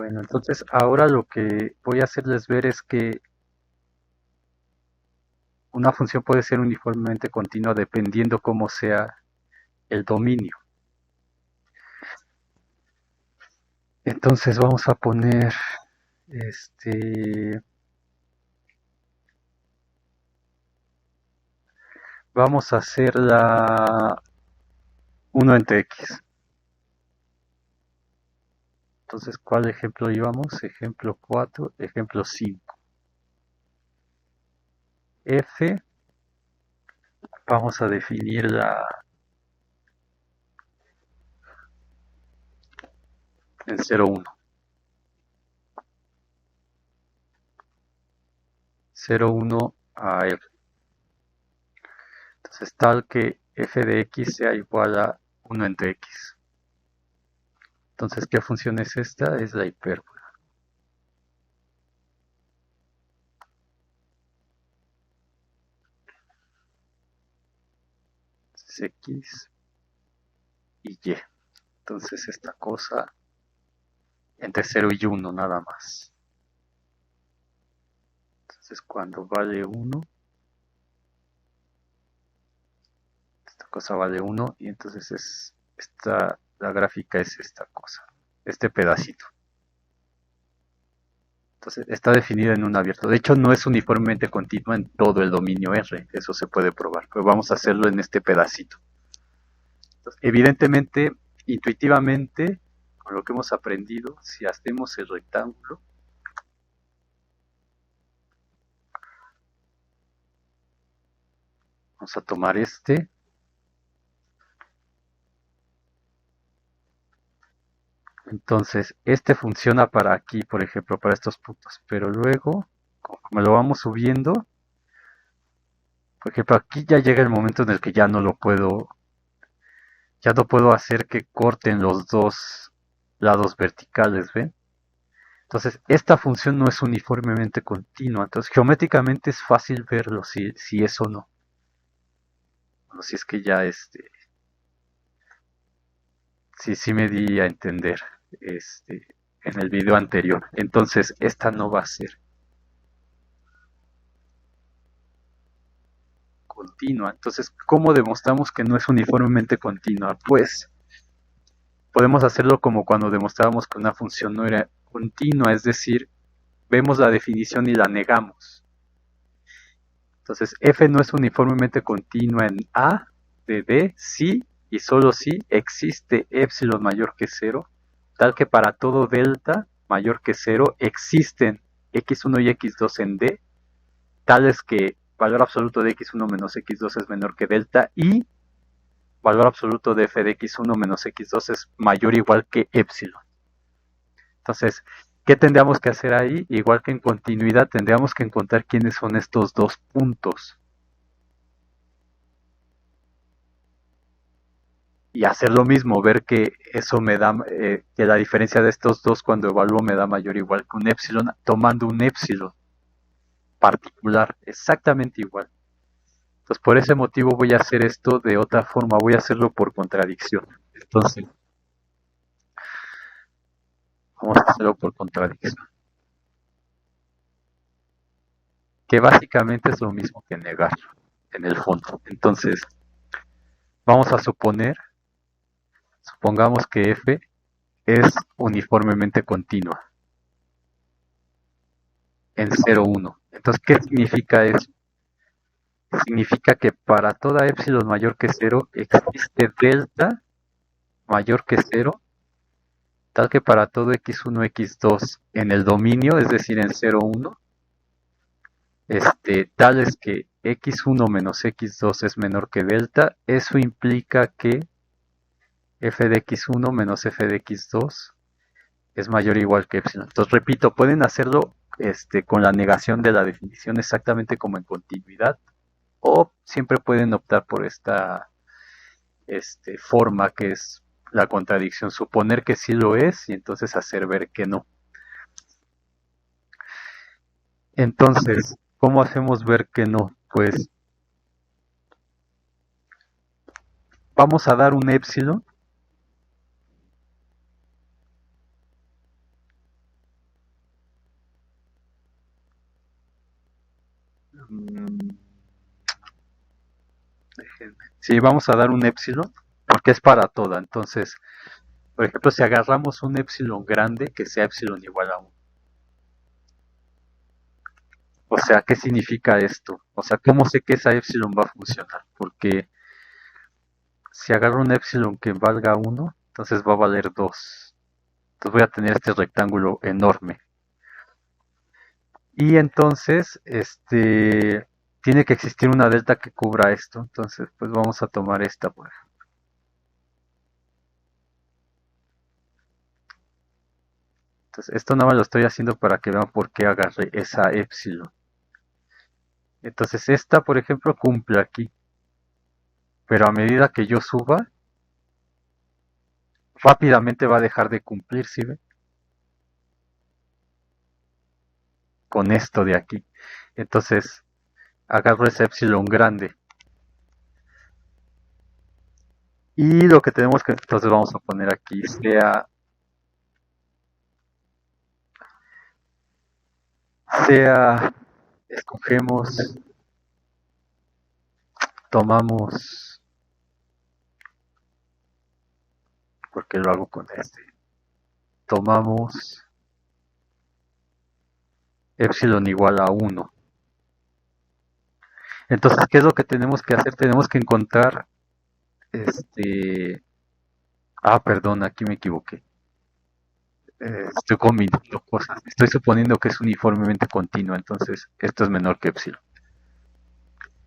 Bueno, entonces ahora lo que voy a hacerles ver es que una función puede ser uniformemente continua dependiendo cómo sea el dominio. Entonces vamos a poner vamos a hacer la 1 entre x. Entonces, ¿cuál ejemplo llevamos? Ejemplo 4, ejemplo 5. F, vamos a definirla en 0, 1. 0, 1 a f. Entonces, tal que f de x sea igual a 1 entre x. Entonces, ¿qué función es esta? Es la hipérbola. Entonces, x y y. Entonces, esta cosa entre 0 y 1 nada más. Entonces, cuando vale 1, esta cosa vale 1 y entonces la gráfica es esta cosa, este pedacito. Entonces está definida en un abierto. De hecho, no es uniformemente continua en todo el dominio R. Eso se puede probar. Pero vamos a hacerlo en este pedacito. Entonces, evidentemente, intuitivamente, con lo que hemos aprendido, si hacemos el rectángulo, vamos a tomar este. Entonces, este funciona para aquí, por ejemplo, para estos puntos. Pero luego, conforme lo vamos subiendo, por ejemplo, aquí ya llega el momento en el que ya no puedo hacer que corten los dos lados verticales, ¿ven? Entonces, esta función no es uniformemente continua. Entonces, geométricamente es fácil verlo si es o no. Bueno, si es que ya sí me di a entender en el video anterior. Entonces, esta no va a ser continua. Entonces, ¿cómo demostramos que no es uniformemente continua? Pues podemos hacerlo como cuando demostrábamos que una función no era continua, es decir, vemos la definición y la negamos. Entonces, f no es uniformemente continua en A de D si y solo si existe epsilon mayor que 0, tal que para todo delta mayor que 0 existen x1 y x2 en D, tales que valor absoluto de x1 menos x2 es menor que delta y valor absoluto de f de x1 menos x2 es mayor o igual que epsilon. Entonces, ¿qué tendríamos que hacer ahí? Igual que en continuidad, tendríamos que encontrar quiénes son estos dos puntos. Y hacer lo mismo, ver que eso me da, que la diferencia de estos dos cuando evalúo me da mayor o igual que un epsilon, tomando un epsilon particular, exactamente igual. Entonces, por ese motivo voy a hacer esto de otra forma, voy a hacerlo por contradicción. Entonces, vamos a hacerlo por contradicción. Que básicamente es lo mismo que negar, en el fondo. Entonces, vamos a supongamos que f es uniformemente continua en 0, 1. Entonces, ¿qué significa eso? Significa que para toda epsilon mayor que 0 existe delta mayor que 0, tal que para todo x1, x2 en el dominio, es decir, en 0, 1, tal es que x1 menos x2 es menor que delta. Eso implica que f de x1 menos f de x2 es mayor o igual que epsilon. Entonces, repito, pueden hacerlo con la negación de la definición exactamente como en continuidad, o siempre pueden optar por esta forma que es la contradicción, suponer que sí lo es y entonces hacer ver que no. Entonces, ¿cómo hacemos ver que no? Pues vamos a dar un epsilon Mm, déjenme. Sí, vamos a dar un epsilon porque es para toda. Entonces, por ejemplo, si agarramos un epsilon grande, que sea epsilon igual a 1. O sea, ¿qué significa esto? O sea, ¿cómo sé que esa epsilon va a funcionar? Porque si agarro un epsilon que valga 1, entonces va a valer 2. Entonces voy a tener este rectángulo enorme. Y entonces, tiene que existir una delta que cubra esto. Entonces, pues vamos a tomar esta, por ejemplo. Entonces, esto nada más lo estoy haciendo para que vean por qué agarré esa epsilon. Entonces, esta, por ejemplo, cumple aquí. Pero a medida que yo suba, rápidamente va a dejar de cumplir, ¿sí ve? Con esto de aquí. Entonces, agarro ese epsilon grande. Y lo que tenemos que, entonces vamos a poner aquí, escogemos, tomamos, porque lo hago con tomamos epsilon igual a 1. Entonces, ¿qué es lo que tenemos que hacer? Tenemos que encontrar, este, perdón, aquí me equivoqué. Estoy combinando cosas. Estoy suponiendo que es uniformemente continua, entonces esto es menor que epsilon.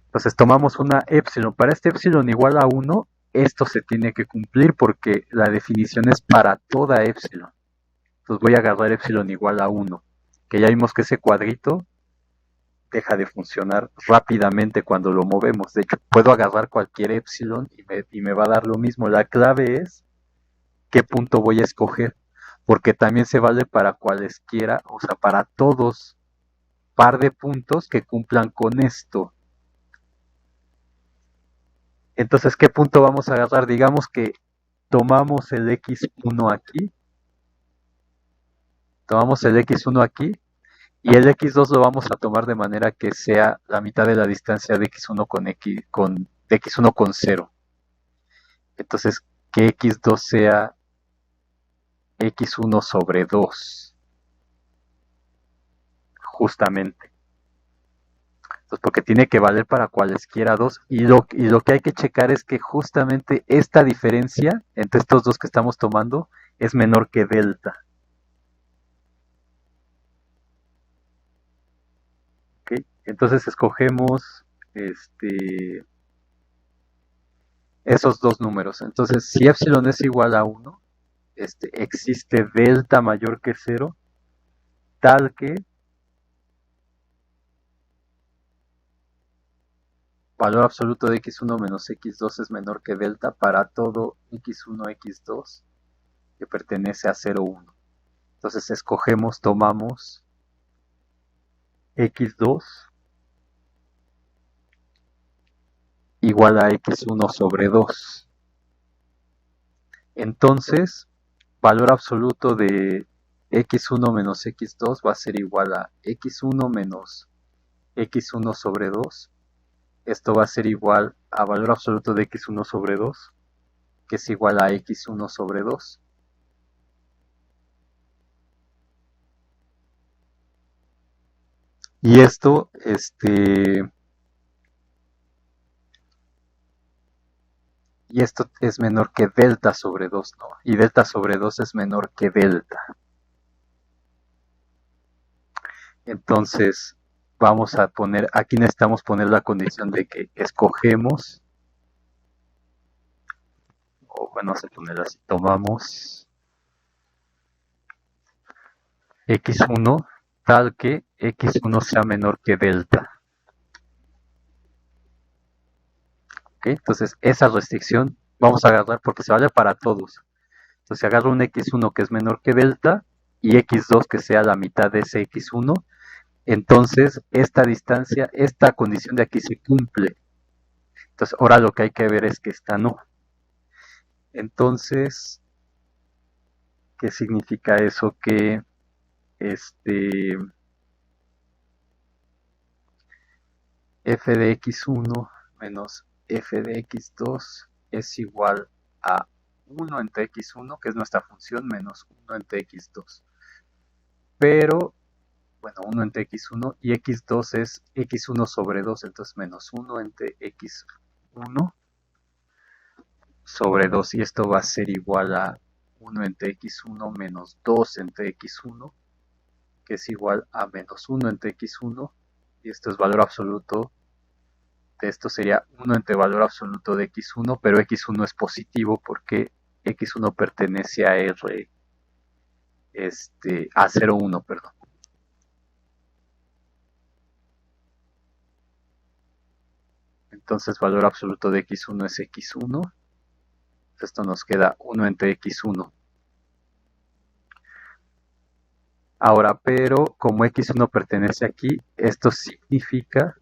Entonces tomamos una epsilon. Para este epsilon igual a 1, esto se tiene que cumplir porque la definición es para toda epsilon. Entonces voy a agarrar epsilon igual a 1, que ya vimos que ese cuadrito deja de funcionar rápidamente cuando lo movemos. De hecho, puedo agarrar cualquier epsilon y me va a dar lo mismo. La clave es qué punto voy a escoger, porque también se vale para cualesquiera, o sea, para todos par de puntos que cumplan con esto. Entonces, ¿qué punto vamos a agarrar? Digamos que tomamos el x1 aquí, tomamos el x1 aquí, y el x2 lo vamos a tomar de manera que sea la mitad de la distancia de x1 de x1 con 0. Entonces, que x2 sea x1 sobre 2, justamente. Entonces, porque tiene que valer para cualesquiera dos. Y lo que hay que checar es que justamente esta diferencia entre estos dos que estamos tomando es menor que delta. ¿Okay? Entonces escogemos esos dos números. Entonces, si epsilon es igual a 1, existe delta mayor que 0, tal que valor absoluto de x1 menos x2 es menor que delta para todo x1, x2 que pertenece a 0, 1. Entonces tomamos x2 igual a x1 sobre 2. Entonces, valor absoluto de x1 menos x2 va a ser igual a x1 menos x1 sobre 2. Esto va a ser igual a valor absoluto de x1 sobre 2, que es igual a x1 sobre 2. Y esto es menor que delta sobre 2, ¿no? Y delta sobre 2 es menor que delta. Entonces, vamos a poner, aquí necesitamos poner la condición de que escogemos, o bueno, vamos a ponerlo así, tomamos x1 tal que x1 sea menor que delta. ¿Okay? Entonces, esa restricción vamos a agarrar porque se vale para todos. Entonces, agarro un x1 que es menor que delta y x2 que sea la mitad de ese x1. Entonces, esta distancia, esta condición de aquí se cumple. Entonces, ahora lo que hay que ver es que esta no. Entonces, ¿qué significa eso? Que este f de x1 menos f de x2 es igual a 1 entre x1, que es nuestra función, menos 1 entre x2. Pero, bueno, 1 entre x1 y x2 es x1 sobre 2, entonces menos 1 entre x1 sobre 2, y esto va a ser igual a 1 entre x1 menos 2 entre x1, que es igual a menos 1 entre x1, y esto es valor absoluto. Esto sería 1 entre valor absoluto de x1, pero x1 es positivo porque x1 pertenece a R, a 0,1, perdón. Entonces valor absoluto de x1 es x1. Esto nos queda 1 entre x1. Ahora, pero como x1 pertenece aquí, esto significa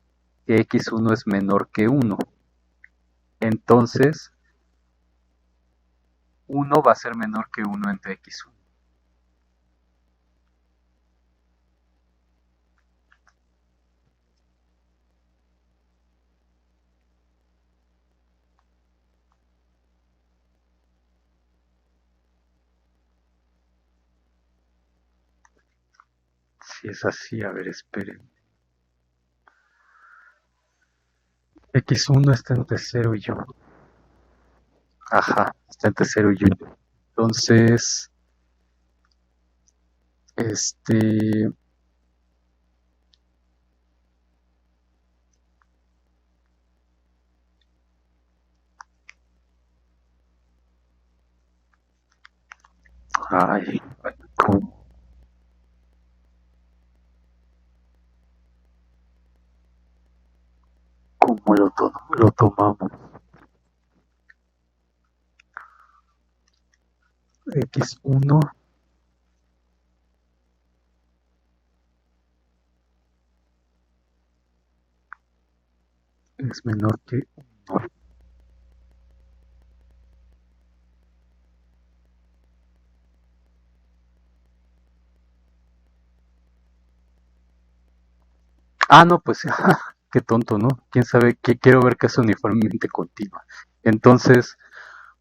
que x1 es menor que 1. Entonces, 1 va a ser menor que 1 entre x1. Si es así, a ver, esperen. x1 está entre 0 y 1. Ajá, está entre 0 y 1. Entonces, este... Ay, ¿cómo, cómo lo tomamos? x1 es menor que 1. Ah, no, pues qué tonto, ¿no? ¿Quién sabe? Quiero ver que es uniformemente continua. Entonces,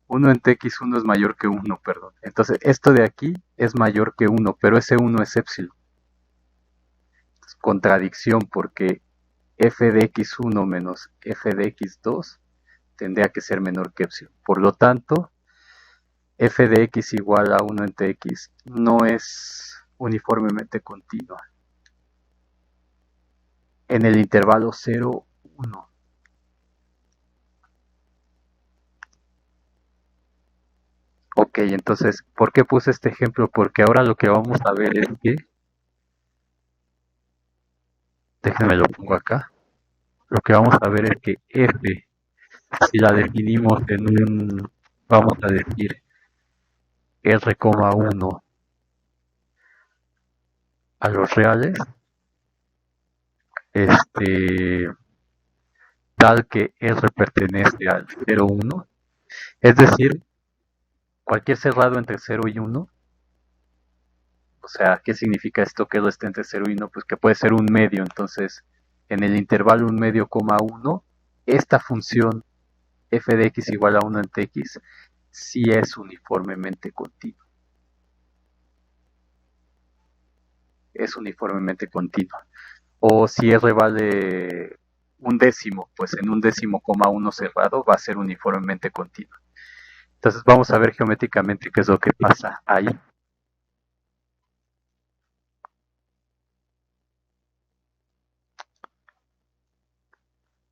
1 entre x1 es mayor que 1, perdón. Entonces, esto de aquí es mayor que 1, pero ese 1 es epsilon. Es contradicción porque f de x1 menos f de x2 tendría que ser menor que epsilon. Por lo tanto, f de x igual a 1 entre x no es uniformemente continua en el intervalo 0, 1. Ok, entonces, ¿por qué puse este ejemplo? Porque ahora lo que vamos a ver es que, déjenme lo pongo acá, lo que vamos a ver es que f, si la definimos en un, vamos a decir, r,1 a los reales, este, tal que r pertenece al 0,1, es decir, cualquier cerrado entre 0 y 1. O sea, ¿qué significa esto que lo esté entre 0 y 1? Pues que puede ser un medio. Entonces, en el intervalo 1 medio, 1, esta función f de x igual a 1 entre x sí es uniformemente continua. Es uniformemente continua. O si r vale un décimo, pues en un décimo, 1 cerrado va a ser uniformemente continua. Entonces vamos a ver geométricamente qué es lo que pasa ahí.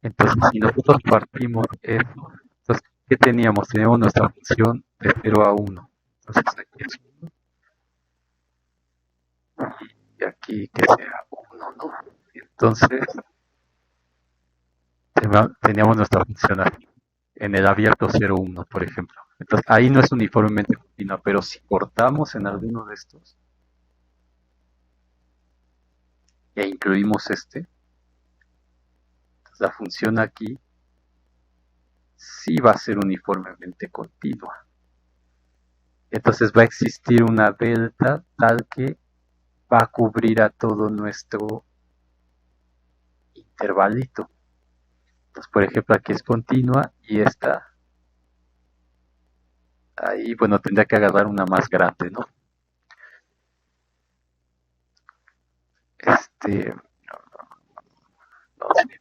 Entonces, si nosotros partimos eso, entonces, ¿qué teníamos? Teníamos nuestra función de 0 a 1. Entonces, aquí es 1 y aquí que sea 1, ¿no? Entonces, teníamos nuestra función aquí, en el abierto 0, 1, por ejemplo. Entonces, ahí no es uniformemente continua, pero si cortamos en alguno de estos e incluimos este, entonces la función aquí sí va a ser uniformemente continua. Entonces va a existir una delta tal que va a cubrir a todo nuestro intervalito. Entonces, por ejemplo, aquí es continua y esta, ahí, bueno, tendría que agarrar una más grande, ¿no? No sé.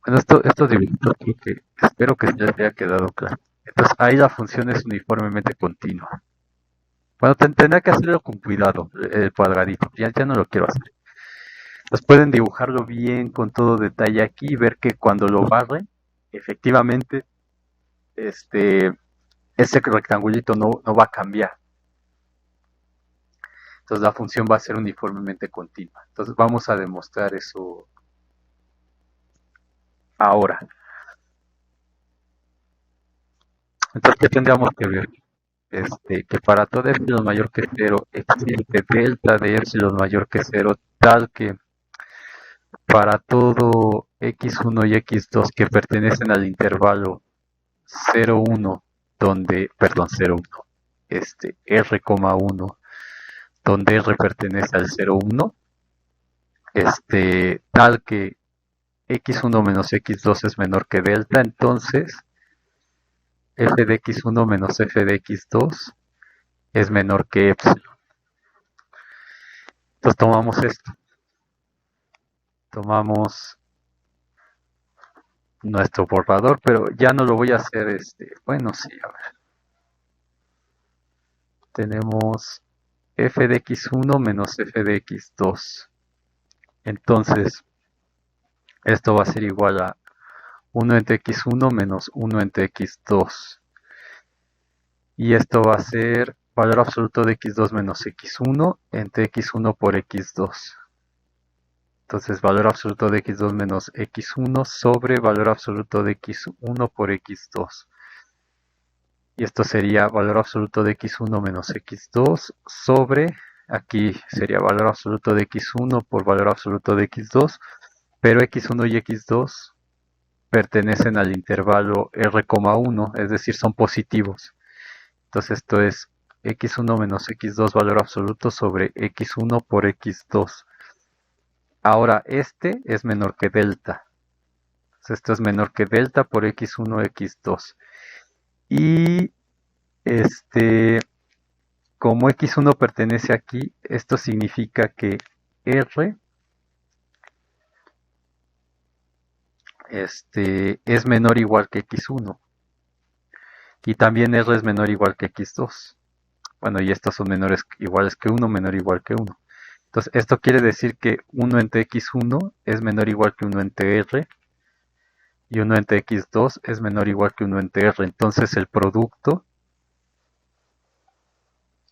Bueno, estos dibujitos creo que, espero que ya te haya quedado claro. Entonces, ahí la función es uniformemente continua. Bueno, tendrá que hacerlo con cuidado, el cuadradito. Ya no lo quiero hacer. Entonces pueden dibujarlo bien con todo detalle aquí y ver que cuando lo barren, efectivamente, este, ese rectangulito no va a cambiar. Entonces la función va a ser uniformemente continua. Entonces vamos a demostrar eso ahora. Entonces, ¿qué tendríamos que ver? Que para todo epsilon mayor que cero existe delta de epsilon mayor que cero, tal que para todo x1 y x2 que pertenecen al intervalo 0,1, perdón, 0,1, r,1, donde r pertenece al 0,1, tal que x1 menos x2 es menor que delta, entonces f de x1 menos f de x2 es menor que epsilon. Entonces tomamos esto, tomamos nuestro borrador, pero ya no lo voy a hacer, bueno, sí, a ver. Tenemos f de x1 menos f de x2. Entonces, esto va a ser igual a 1 entre x1 menos 1 entre x2. Y esto va a ser valor absoluto de x2 menos x1 entre x1 por x2. Entonces, valor absoluto de x2 menos x1 sobre valor absoluto de x1 por x2. Y esto sería valor absoluto de x1 menos x2 sobre, aquí sería valor absoluto de x1 por valor absoluto de x2, pero x1 y x2 pertenecen al intervalo r,1, es decir, son positivos. Entonces esto es x1 menos x2 valor absoluto sobre x1 por x2. Ahora este es menor que delta. Entonces esto es menor que delta por x1, x2. Y como x1 pertenece aquí, esto significa que r es menor o igual que x1. Y también r es menor o igual que x2. Bueno, y estos son menores iguales que 1, menor o igual que 1. Entonces, esto quiere decir que 1 entre x1 es menor o igual que 1 entre r, y 1 entre x2 es menor o igual que 1 entre r. Entonces, el producto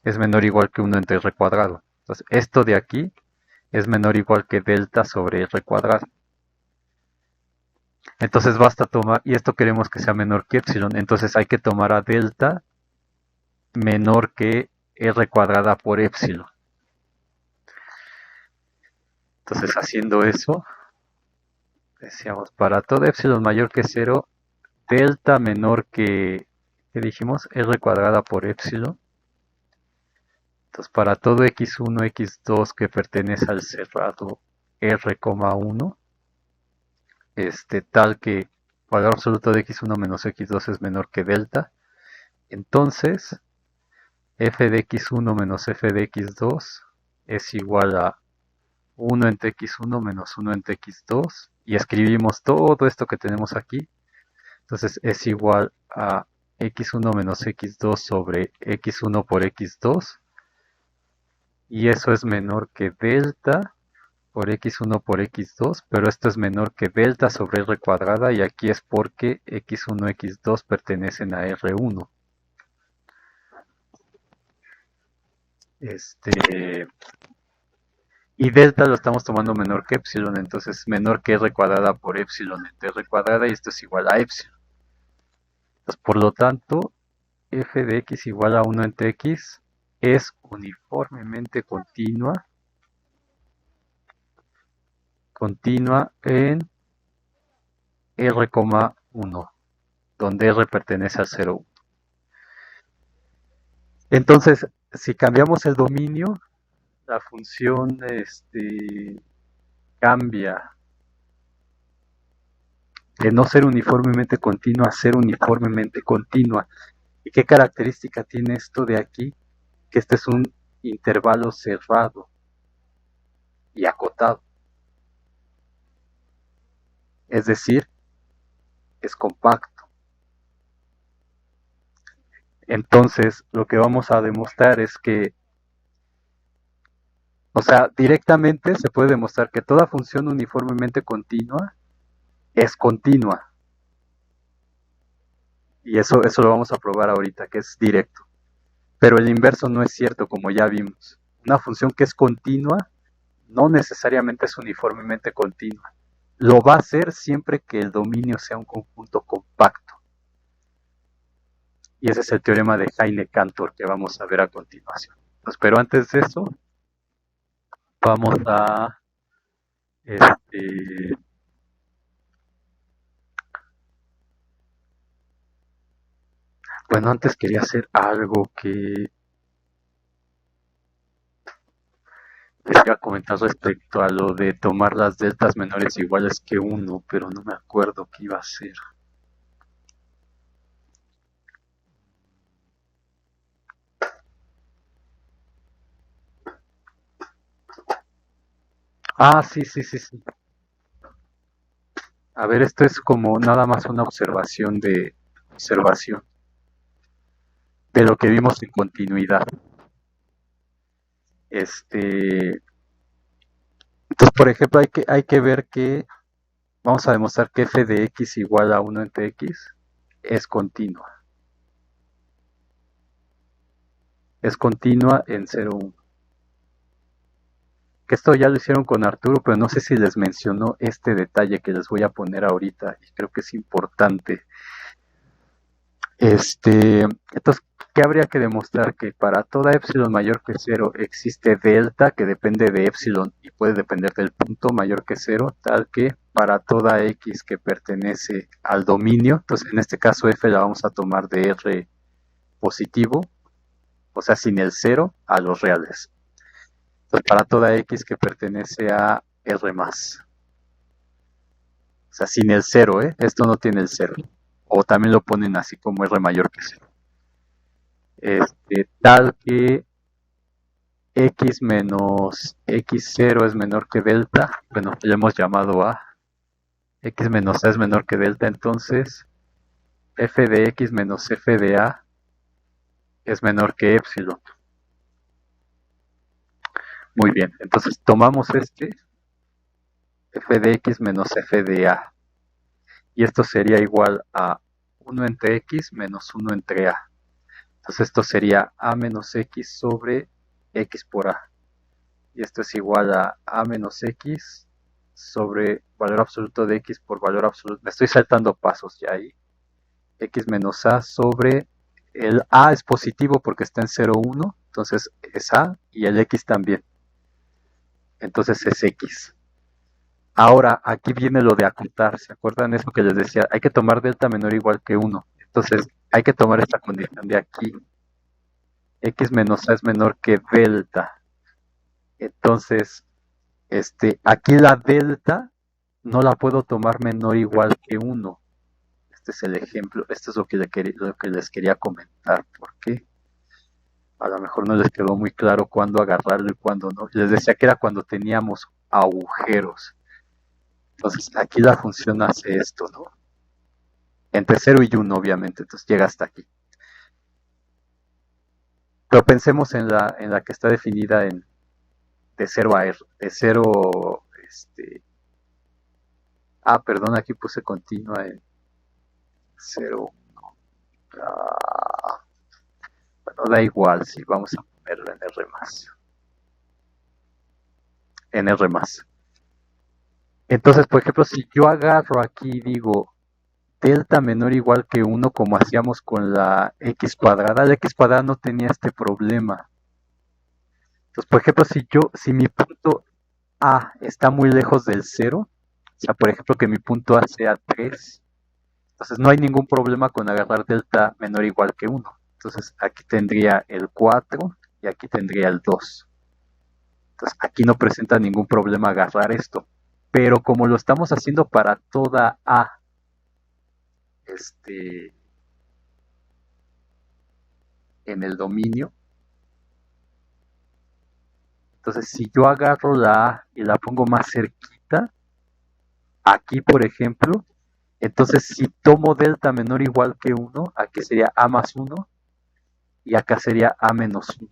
es menor o igual que 1 entre r cuadrado. Entonces, esto de aquí es menor o igual que delta sobre r cuadrado. Entonces, basta tomar, y esto queremos que sea menor que epsilon, entonces hay que tomar a delta menor que r cuadrada por epsilon. Entonces, haciendo eso, decíamos, para todo epsilon mayor que 0, delta menor que, ¿qué dijimos? R cuadrada por epsilon. Entonces, para todo x1, x2 que pertenece al cerrado r,1, tal que valor absoluto de x1 menos x2 es menor que delta, entonces f de x1 menos f de x2 es igual a 1 entre x1 menos 1 entre x2, y escribimos todo esto que tenemos aquí. Entonces es igual a x1 menos x2 sobre x1 por x2, y eso es menor que delta por x1 por x2, pero esto es menor que delta sobre r cuadrada, y aquí es porque x1 y x2 pertenecen a r1. Y delta lo estamos tomando menor que epsilon, entonces menor que r cuadrada por epsilon entre r cuadrada, y esto es igual a epsilon. Entonces, por lo tanto, f de x igual a 1 entre x es uniformemente continua en r,1, donde r pertenece al 0,1. Entonces, si cambiamos el dominio, la función cambia De no ser uniformemente continua a ser uniformemente continua. ¿Y qué característica tiene esto de aquí? Que este es un intervalo cerrado y acotado. Es decir, es compacto. Entonces, lo que vamos a demostrar es que, o sea, directamente se puede demostrar que toda función uniformemente continua es continua. Y eso lo vamos a probar ahorita, que es directo. Pero el inverso no es cierto, como ya vimos. Una función que es continua no necesariamente es uniformemente continua. Lo va a ser siempre que el dominio sea un conjunto compacto. Y ese es el teorema de Heine-Cantor que vamos a ver a continuación. Pues, pero antes de eso, vamos a este, bueno, antes quería hacer algo que les iba a comentar respecto a lo de tomar las deltas menores iguales que 1, pero no me acuerdo qué iba a hacer. Ah, sí, sí, sí, sí. A ver, esto es como nada más una observación de lo que vimos en continuidad. Entonces, por ejemplo, hay que ver que vamos a demostrar que f de x igual a 1 entre x es continua. Es continua en 0, 1. Que esto ya lo hicieron con Arturo, pero no sé si les mencionó este detalle que les voy a poner ahorita y creo que es importante. Entonces, ¿qué habría que demostrar? Que para toda epsilon mayor que 0 existe delta que depende de epsilon y puede depender del punto mayor que 0, tal que para toda x que pertenece al dominio, entonces en este caso f la vamos a tomar de r positivo, o sea, sin el 0 a los reales. Entonces, para toda x que pertenece a r más. O sea, sin el 0, ¿eh? Esto no tiene el 0. O también lo ponen así como r mayor que 0. Tal que x menos x0 es menor que delta. Bueno, ya hemos llamado a x menos a es menor que delta. Entonces, f de x menos f de a es menor que epsilon. Muy bien, entonces tomamos f de x menos f de a. Y esto sería igual a 1 entre x menos 1 entre a. Entonces esto sería a menos x sobre x por a. Y esto es igual a menos x sobre valor absoluto de x por valor absoluto. Me estoy saltando pasos ya ahí. X menos a sobre el a es positivo porque está en 0, 1. Entonces es a y el x también. Entonces es x. Ahora, aquí viene lo de acotar. ¿Se acuerdan eso que les decía? Hay que tomar delta menor o igual que 1. Entonces, hay que tomar esta condición de aquí. X menos A es menor que delta. Entonces, aquí la delta no la puedo tomar menor o igual que 1. Este es el ejemplo. Esto es lo que les quería comentar. ¿Por qué? A lo mejor no les quedó muy claro cuándo agarrarlo y cuándo no. Les decía que era cuando teníamos agujeros. Entonces, aquí la función hace esto, ¿no? Entre 0 y 1, obviamente. Entonces, llega hasta aquí. Pero pensemos en la que está definida de 0 a R. De 0, perdón, aquí puse continua en 0, 1. Bueno, da igual, sí, vamos a ponerlo en R más. En R más. Entonces, por ejemplo, si yo agarro aquí y digo delta menor o igual que 1, como hacíamos con la x cuadrada, la x cuadrada no tenía este problema. Entonces, por ejemplo, si mi punto A está muy lejos del 0, o sea, por ejemplo, que mi punto A sea 3, entonces no hay ningún problema con agarrar delta menor o igual que 1. Entonces aquí tendría el 4 y aquí tendría el 2. Entonces aquí no presenta ningún problema agarrar esto. Pero como lo estamos haciendo para toda A este, en el dominio. Entonces, si yo agarro la A y la pongo más cerquita, aquí por ejemplo, entonces si tomo delta menor o igual que 1, aquí sería A más 1 y acá sería A menos 1.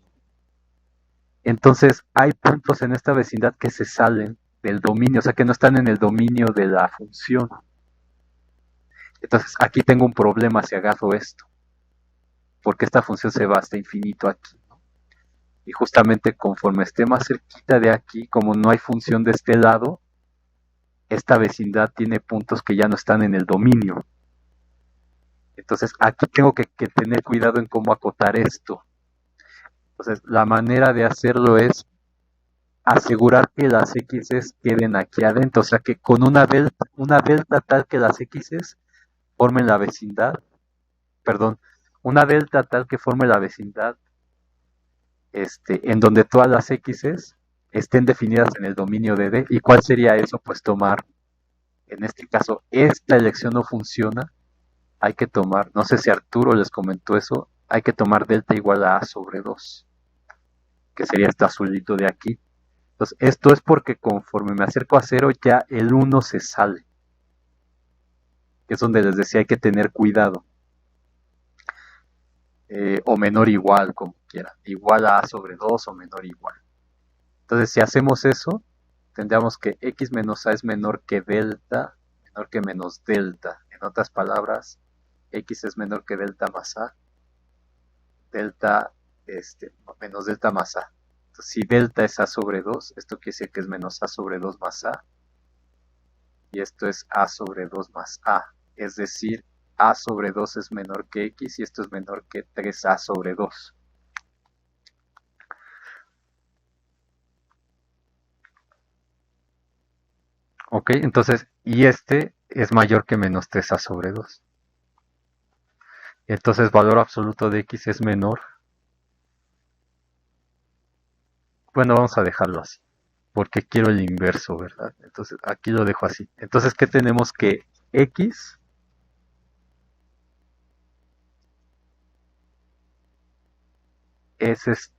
Entonces hay puntos en esta vecindad que se salen del dominio, o sea que no están en el dominio de la función. Entonces aquí tengo un problema si agarro esto, porque esta función se va hasta infinito aquí. Y justamente conforme esté más cerquita de aquí, como no hay función de este lado, esta vecindad tiene puntos que ya no están en el dominio. Entonces aquí tengo que tener cuidado en cómo acotar esto. Entonces la manera de hacerlo es asegurar que las x's queden aquí adentro, o sea que con una delta tal que las x's formen la vecindad, perdón, una delta tal que forme la vecindad, en donde todas las x's estén definidas en el dominio de D. ¿Y cuál sería eso? Pues tomar, en este caso, esta elección no funciona, hay que tomar, no sé si Arturo les comentó eso, hay que tomar delta igual a A sobre 2, que sería este azulito de aquí. Entonces, esto es porque conforme me acerco a 0, ya el 1 se sale. Que es donde les decía hay que tener cuidado. O menor igual, como quieran. Igual a sobre 2 o menor igual. Entonces, si hacemos eso, tendríamos que x menos a es menor que delta, menor que menos delta. En otras palabras, x es menor que delta más a, delta menos delta más a. Entonces, si delta es a sobre 2, esto quiere decir que es menos a sobre 2 más a. Y esto es a sobre 2 más a. Es decir, a sobre 2 es menor que x y esto es menor que 3a sobre 2. Ok, entonces, y este es mayor que menos 3a sobre 2. Entonces, valor absoluto de x es menor. Bueno, vamos a dejarlo así, porque quiero el inverso, ¿verdad? Entonces, aquí lo dejo así. Entonces, ¿qué tenemos? Que x es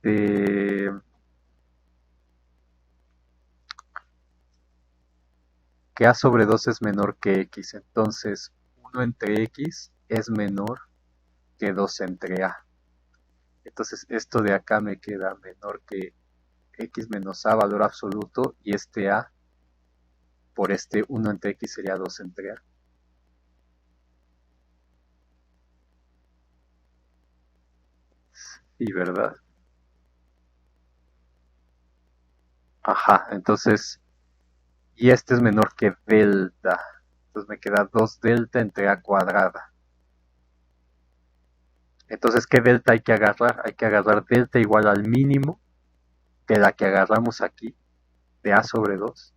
que a sobre 2 es menor que x. Entonces, 1 entre x es menor que 2 entre a. Entonces, esto de acá me queda menor que x menos a, valor absoluto, y este a por 1 entre x sería 2 entre a. Y verdad. Ajá, entonces, y este es menor que delta. Entonces me queda 2 delta entre a cuadrada. Entonces, ¿qué delta hay que agarrar? Hay que agarrar delta igual al mínimo de la que agarramos aquí, de a sobre 2.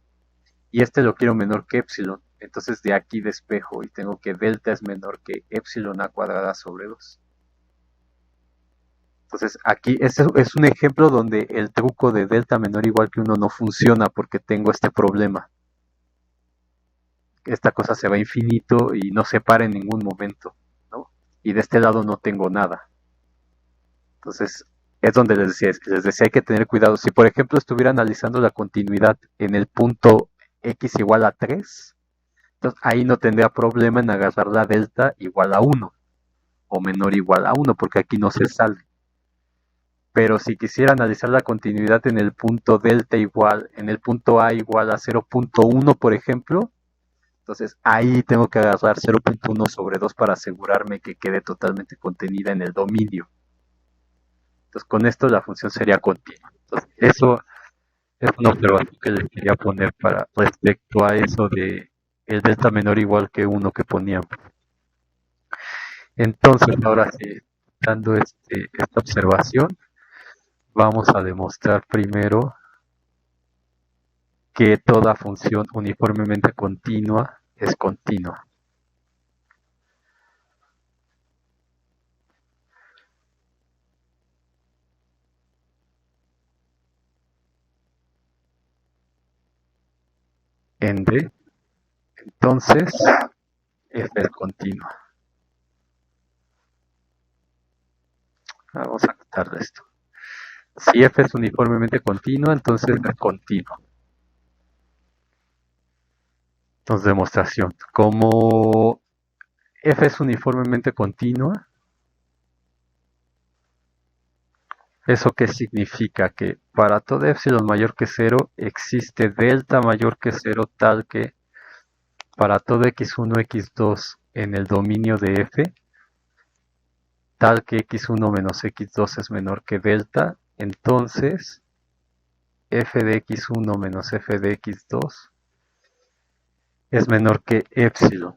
Y lo quiero menor que epsilon. Entonces de aquí despejo y tengo que delta es menor que epsilon a cuadrada sobre 2. Entonces aquí es un ejemplo donde el truco de delta menor igual que 1 no funciona porque tengo este problema. Esta cosa se va a infinito y no se para en ningún momento, ¿no? Y de este lado no tengo nada. Entonces es donde les decía hay que tener cuidado. Si por ejemplo estuviera analizando la continuidad en el punto x igual a 3, entonces ahí no tendría problema en agarrar la delta igual a 1 o menor igual a 1 porque aquí no se sale. Pero si quisiera analizar la continuidad en el punto delta igual, en el punto a igual a 0.1, por ejemplo, entonces ahí tengo que agarrar 0.1 sobre 2 para asegurarme que quede totalmente contenida en el dominio. Entonces con esto la función sería continua. Entonces eso es una observación que les quería poner para respecto a eso de el delta menor igual que 1 que poníamos. Entonces ahora sí, dando esta observación, vamos a demostrar primero que toda función uniformemente continua es continua. En D, entonces, f es continua. Vamos a quitarle esto. Si f es uniformemente continua, entonces es continuo. Entonces, demostración. Como f es uniformemente continua, ¿eso qué significa? Que para todo epsilon mayor que 0 existe delta mayor que 0 tal que para todo x1, x2 en el dominio de f, tal que x1 menos x2 es menor que delta, entonces f de x1 menos f de x2 es menor que epsilon.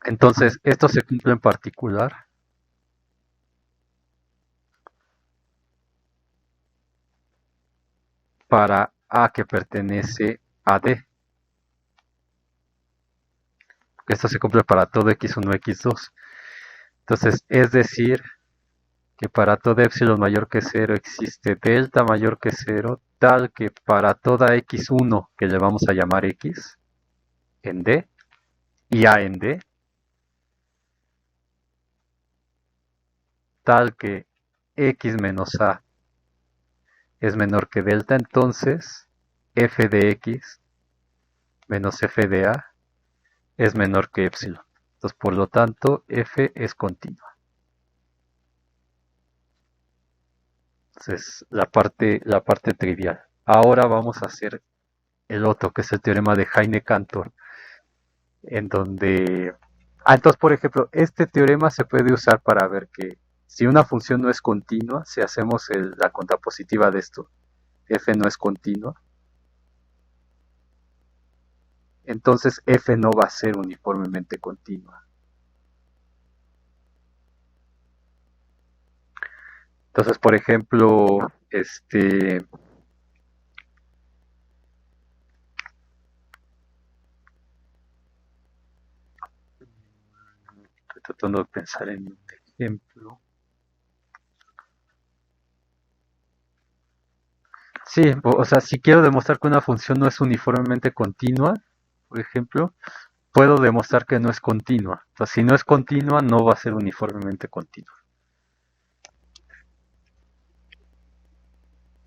Entonces, esto se cumple en particular para A que pertenece a D. Esto se cumple para todo x1, x2. Entonces, es decir, que para todo epsilon mayor que 0 existe delta mayor que 0, tal que para toda x1, que le vamos a llamar x, en D, y A en D, tal que x menos A es menor que delta, entonces f de x menos f de A es menor que epsilon. Entonces, por lo tanto, f es continua. Entonces, la parte trivial. Ahora vamos a hacer el otro, que es el teorema de Heine-Cantor, en donde... entonces, por ejemplo, este teorema se puede usar para ver que si una función no es continua, si hacemos la contrapositiva de esto, f no es continua, entonces f no va a ser uniformemente continua. Entonces, por ejemplo, estoy tratando de pensar en un ejemplo. Sí, o sea, si quiero demostrar que una función no es uniformemente continua, por ejemplo, puedo demostrar que no es continua. O sea, si no es continua, no va a ser uniformemente continua.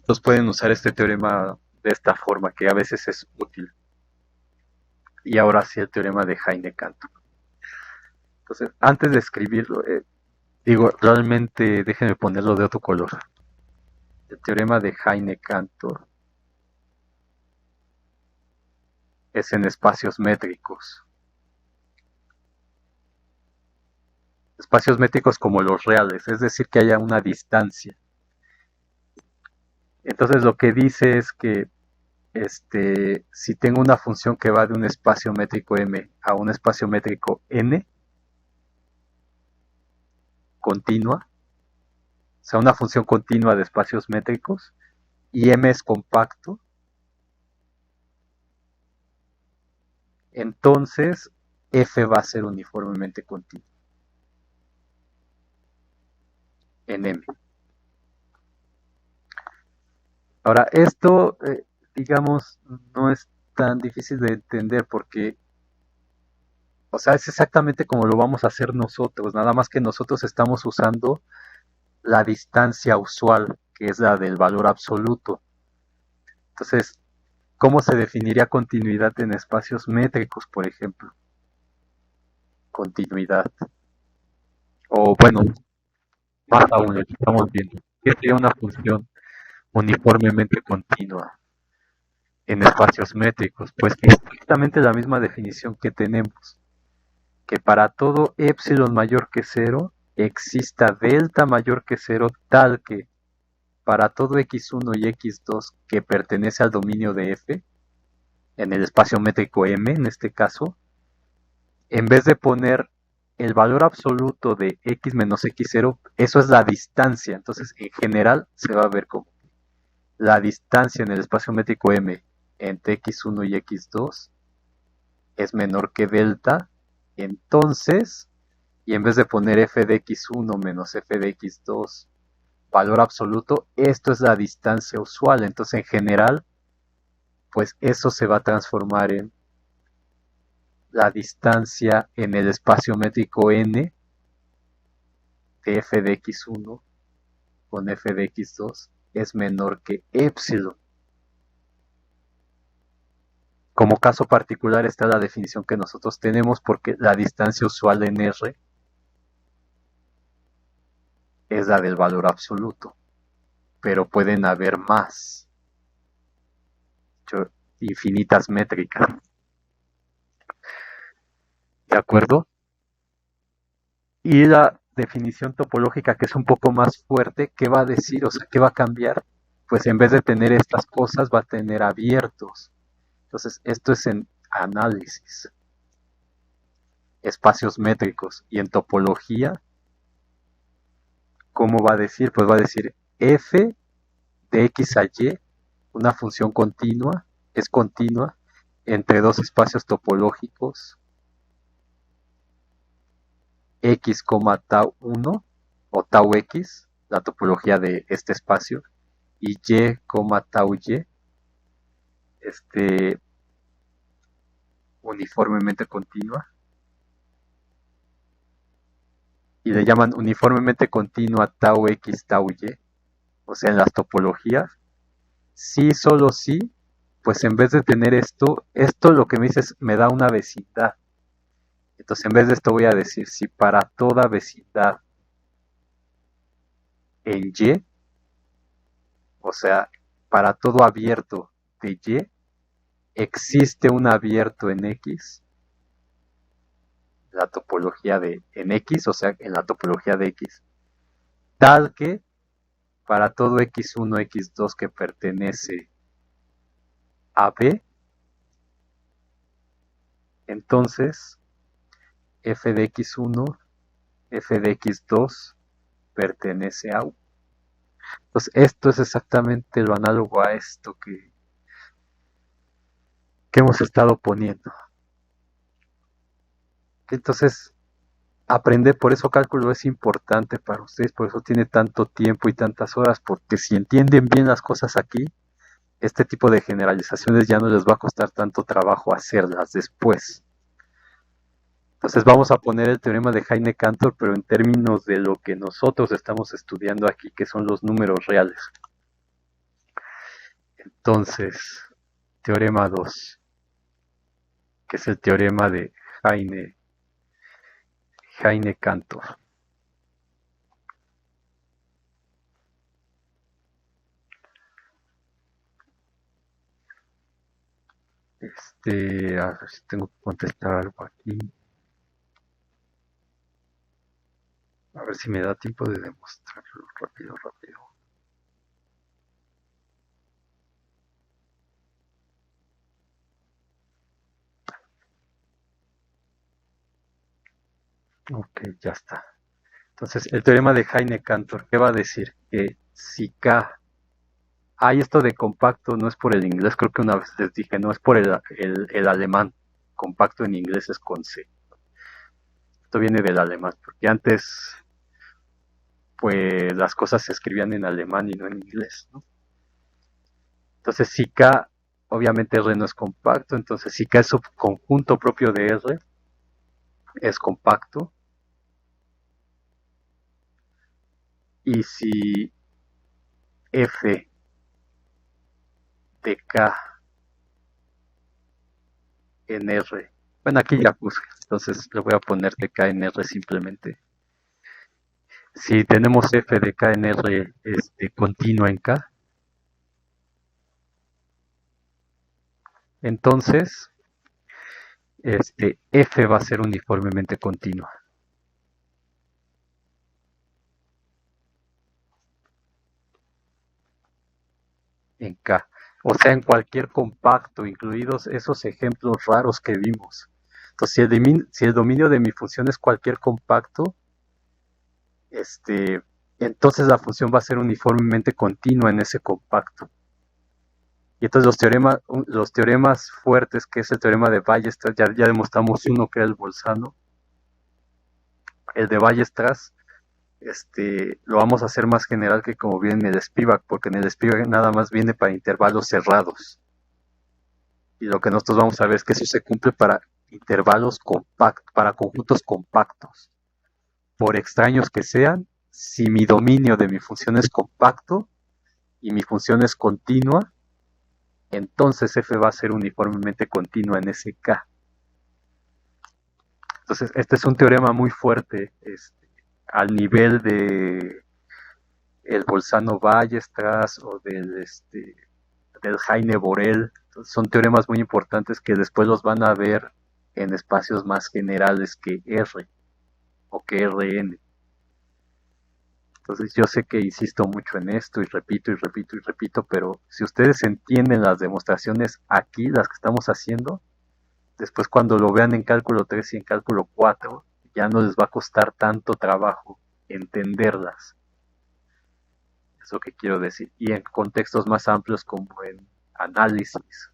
Entonces pueden usar este teorema de esta forma, que a veces es útil. Y ahora sí el teorema de Heine-Cantor. Entonces, antes de escribirlo, digo, realmente déjenme ponerlo de otro color. El teorema de Heine-Cantor es en espacios métricos. Espacios métricos como los reales, es decir, que haya una distancia. Entonces lo que dice es que si tengo una función que va de un espacio métrico m a un espacio métrico n, continua, o sea, una función continua de espacios métricos, y m es compacto, entonces f va a ser uniformemente continuo en m. Ahora, esto, digamos, no es tan difícil de entender porque, o sea, es exactamente como lo vamos a hacer nosotros, nada más que nosotros estamos usando la distancia usual, que es la del valor absoluto. Entonces, ¿cómo se definiría continuidad en espacios métricos, por ejemplo? Continuidad. O bueno, más aún, lo que estamos viendo. ¿Qué sería una función uniformemente continua en espacios métricos? Pues exactamente la misma definición que tenemos. Que para todo epsilon mayor que 0 exista delta mayor que 0 tal que para todo x1 y x2 que pertenece al dominio de f, en el espacio métrico m en este caso, en vez de poner el valor absoluto de x menos x0, eso es la distancia. Entonces, en general, se va a ver como la distancia en el espacio métrico m entre x1 y x2 es menor que delta. Entonces, y en vez de poner f de x1 menos f de x2 valor absoluto, esto es la distancia usual. Entonces, en general, pues eso se va a transformar en la distancia en el espacio métrico n f de x1 con f de x2 es menor que epsilon. Como caso particular está la definición que nosotros tenemos porque la distancia usual en R es la del valor absoluto, pero pueden haber más, infinitas métricas. ¿De acuerdo? Y la definición topológica, que es un poco más fuerte, ¿qué va a decir? O sea, ¿qué va a cambiar? Pues en vez de tener estas cosas, va a tener abiertos. Entonces, esto es en análisis, espacios métricos. Y en topología, ¿cómo va a decir? Pues va a decir f de x a y, una función continua, es continua entre dos espacios topológicos x, tau 1 o tau x, la topología de este espacio, y y, tau y, uniformemente continua, y le llaman uniformemente continua tau x, tau y, o sea, en las topologías, sí, solo sí, pues en vez de tener esto lo que me dice es, me da una vecindad. Entonces, en vez de esto voy a decir, si para toda vecindad en Y, o sea, para todo abierto de Y, existe un abierto en X, la topología de en X, o sea, en la topología de X, tal que para todo X1, X2 que pertenece a B, entonces f de x1, f de x2 pertenece a U. Entonces, esto es exactamente lo análogo a esto que hemos estado poniendo. Entonces, aprender, por eso cálculo es importante para ustedes, por eso tiene tanto tiempo y tantas horas, porque si entienden bien las cosas aquí, este tipo de generalizaciones ya no les va a costar tanto trabajo hacerlas después. Entonces vamos a poner el teorema de Heine-Cantor, pero en términos de lo que nosotros estamos estudiando aquí, que son los números reales. Entonces, teorema 2, que es el teorema de Heine-Cantor. A ver si tengo que contestar algo aquí. A ver si me da tiempo de demostrarlo rápido. Ok, ya está. Entonces, el teorema de Heine-Cantor, ¿qué va a decir? Que si K... esto de compacto no es por el inglés, creo que una vez les dije, no es por el alemán. Compacto en inglés es con C. Esto viene del alemán, porque antes pues las cosas se escribían en alemán y no en inglés, ¿no? Entonces, si K, obviamente R no es compacto, entonces si K es subconjunto propio de R, es compacto. Y si F de K en R, bueno, aquí ya puse, entonces le voy a poner de K en R simplemente. Si tenemos F de K en R continua en K, entonces F va a ser uniformemente continua en K. O sea, en cualquier compacto, incluidos esos ejemplos raros que vimos. Entonces, si el dominio de mi función es cualquier compacto, entonces la función va a ser uniformemente continua en ese compacto. Y entonces los teoremas fuertes, que es el teorema de Weierstrass, ya demostramos uno que era el bolzano. El de Weierstrass, lo vamos a hacer más general que como viene en el Spivak, porque en el Spivak nada más viene para intervalos cerrados. Y lo que nosotros vamos a ver es que eso se cumple para intervalos compactos, para conjuntos compactos. Por extraños que sean, si mi dominio de mi función es compacto y mi función es continua, entonces f va a ser uniformemente continua en ese k. Entonces, este es un teorema muy fuerte, al nivel de el Bolzano-Weierstrass o del Heine-Borel. Son teoremas muy importantes que después los van a ver en espacios más generales que R o que Rn. Entonces yo sé que insisto mucho en esto y repito y repito y repito, pero si ustedes entienden las demostraciones aquí, las que estamos haciendo, después cuando lo vean en cálculo 3 y en cálculo 4, ya no les va a costar tanto trabajo entenderlas. Es lo que quiero decir. Y en contextos más amplios como en análisis,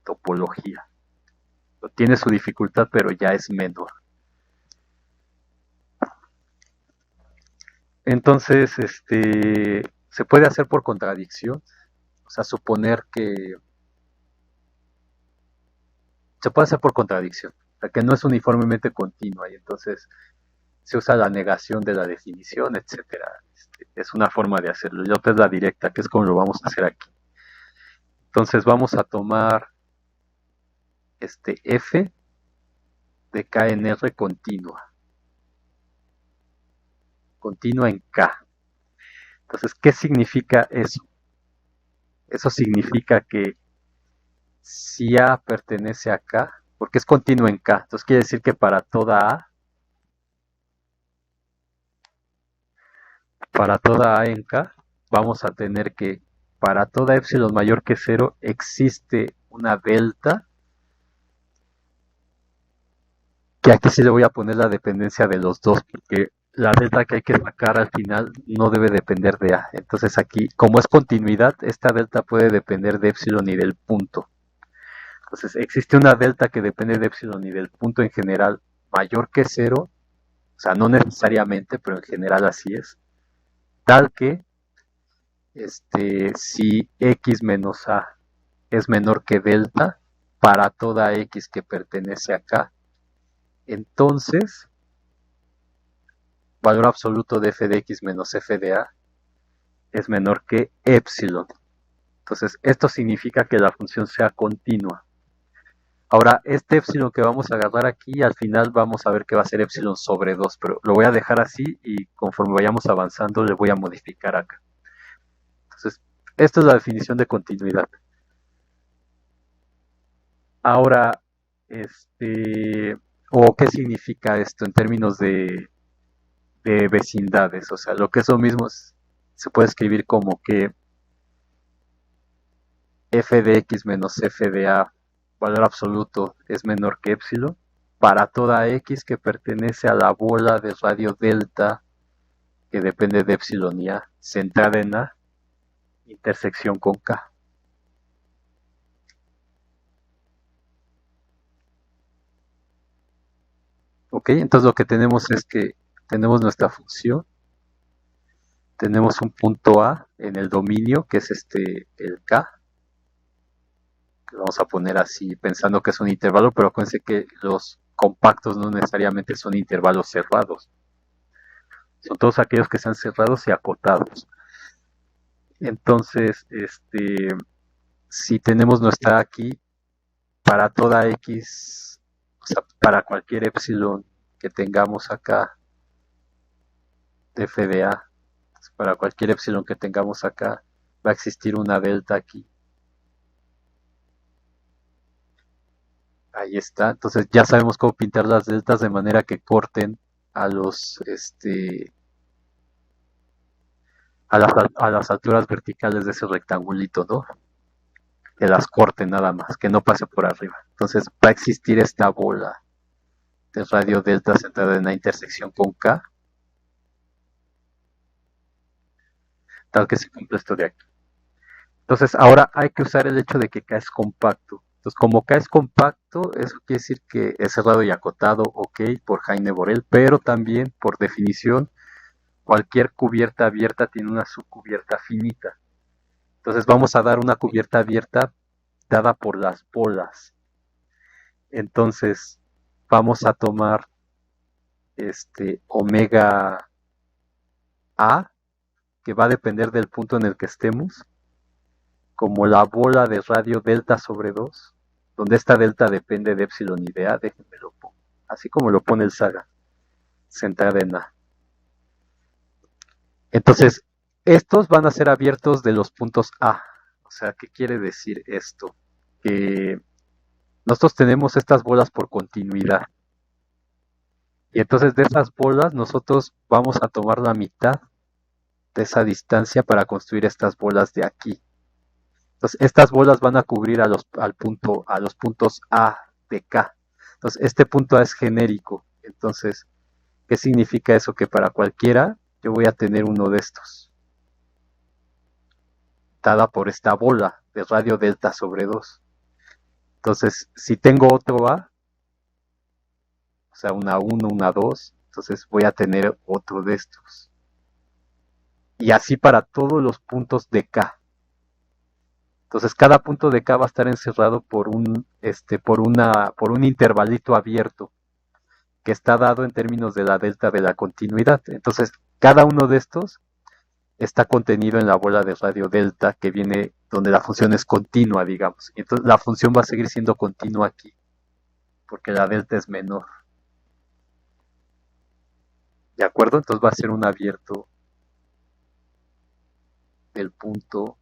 topología. Tiene su dificultad, pero ya es menor. Entonces, se puede hacer por contradicción. O sea, suponer que se puede hacer por contradicción. O sea, que no es uniformemente continua y entonces se usa la negación de la definición, etcétera. Es una forma de hacerlo. Y otra es la directa, que es como lo vamos a hacer aquí. Entonces vamos a tomar f de k en r continua. Continua en k. Entonces, ¿qué significa eso? Eso significa que si A pertenece a K, porque es continuo en K, entonces quiere decir que para toda A en K, vamos a tener que para toda epsilon mayor que 0 existe una delta, que aquí sí le voy a poner la dependencia de los dos, porque la delta que hay que sacar al final no debe depender de A. Entonces aquí, como es continuidad, esta delta puede depender de epsilon y del punto. Entonces existe una delta que depende de epsilon y del punto en general mayor que 0, o sea, no necesariamente, pero en general así es, tal que si x menos a es menor que delta para toda x que pertenece a k, entonces valor absoluto de f de x menos f de a es menor que epsilon. Entonces esto significa que la función sea continua. Ahora, este epsilon que vamos a agarrar aquí, al final vamos a ver que va a ser epsilon sobre 2, pero lo voy a dejar así y conforme vayamos avanzando le voy a modificar acá. Entonces, esta es la definición de continuidad. Ahora, o qué significa esto en términos de vecindades, o sea, lo que es lo mismo se puede escribir como que f de x menos f de a, valor absoluto, es menor que epsilon, para toda x que pertenece a la bola de radio delta que depende de epsilon y a, centrada en a, intersección con k. Ok, entonces lo que tenemos es que tenemos nuestra función, tenemos un punto A en el dominio, que es el K, que vamos a poner así pensando que es un intervalo, pero acuérdense que los compactos no necesariamente son intervalos cerrados, son todos aquellos que sean cerrados y acotados. Entonces, si tenemos nuestra aquí, para toda X, o sea, para cualquier epsilon que tengamos acá, de f de a, para cualquier epsilon que tengamos acá, va a existir una delta aquí. Ahí está. Entonces ya sabemos cómo pintar las deltas de manera que corten a los a las alturas verticales de ese rectangulito, ¿no? Que las corten nada más, que no pase por arriba. Entonces va a existir esta bola de radio delta centrada en la intersección con K, tal que se cumple esto de aquí. Entonces ahora hay que usar el hecho de que K es compacto. Entonces como K es compacto, eso quiere decir que es cerrado y acotado, ok, por Heine Borel, pero también por definición cualquier cubierta abierta tiene una subcubierta finita. Entonces vamos a dar una cubierta abierta dada por las bolas. Entonces vamos a tomar omega A, que va a depender del punto en el que estemos, como la bola de radio delta sobre 2, donde esta delta depende de epsilon y de A, déjenme lo pongo, así como lo pone el Saga, centrada en A. Entonces, estos van a ser abiertos de los puntos A. O sea, ¿qué quiere decir esto? Que nosotros tenemos estas bolas por continuidad. Y entonces de esas bolas nosotros vamos a tomar la mitad de esa distancia para construir estas bolas de aquí. Entonces estas bolas van a cubrir a los puntos A de K. Entonces este punto A es genérico. Entonces, ¿qué significa eso? Que para cualquiera yo voy a tener uno de estos, dada por esta bola de radio delta sobre 2. Entonces, si tengo otro A, o sea, una 1, una 2, entonces voy a tener otro de estos. Y así para todos los puntos de K. Entonces, cada punto de K va a estar encerrado por un intervalito abierto que está dado en términos de la delta de la continuidad. Entonces, cada uno de estos está contenido en la bola de radio delta que viene donde la función es continua, digamos. Entonces, la función va a seguir siendo continua aquí, porque la delta es menor. ¿De acuerdo? Entonces va a ser un abierto del punto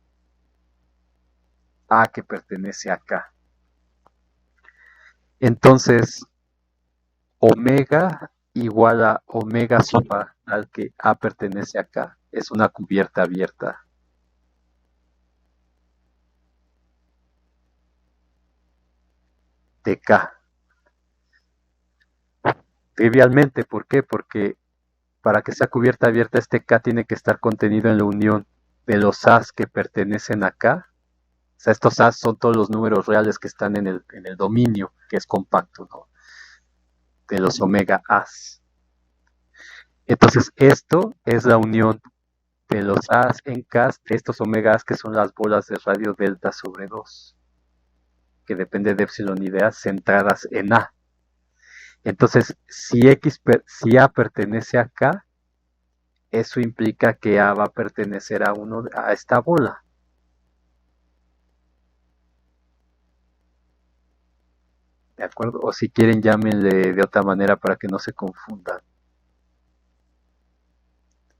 A que pertenece acá. Entonces, omega igual a omega suma al que A pertenece acá. Es una cubierta abierta de K. Trivialmente, ¿por qué? Porque para que sea cubierta abierta, este K tiene que estar contenido en la unión de los A's que pertenecen acá. O sea, estos A's son todos los números reales que están en el dominio, que es compacto, ¿no? De los omega A's. Entonces, esto es la unión de los A's en K's, de estos omega A's que son las bolas de radio delta sobre 2, que depende de epsilon y de A, centradas en A. Entonces, si A pertenece a K, eso implica que A va a pertenecer a esta bola. ¿De acuerdo? O si quieren, llámenle de otra manera para que no se confundan.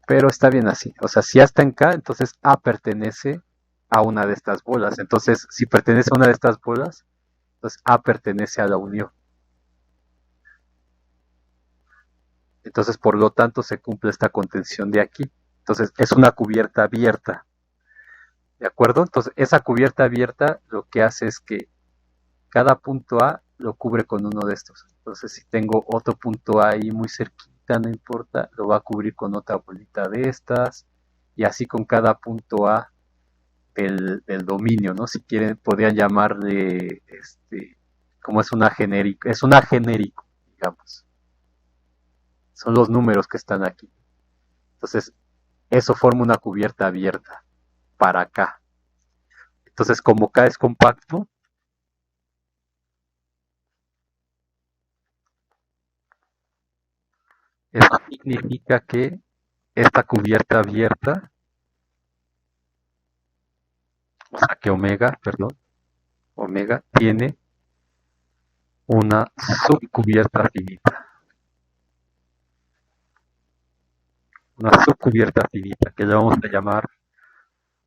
Pero está bien así. O sea, si A está en K, entonces A pertenece a una de estas bolas. Entonces, si pertenece a una de estas bolas, entonces A pertenece a la unión. Entonces, por lo tanto, se cumple esta contención de aquí. Entonces, es una cubierta abierta. ¿De acuerdo? Entonces, esa cubierta abierta lo que hace es que cada punto A lo cubre con uno de estos. Entonces, si tengo otro punto A ahí muy cerquita, no importa, lo va a cubrir con otra bolita de estas. Y así con cada punto A del dominio, ¿no? Si quieren, podrían llamarle, como es una genérico, digamos. Son los números que están aquí. Entonces, eso forma una cubierta abierta para K. Entonces, como K es compacto, eso significa que esta cubierta abierta, o sea que omega, perdón, omega tiene una subcubierta finita. Una subcubierta finita que le vamos a llamar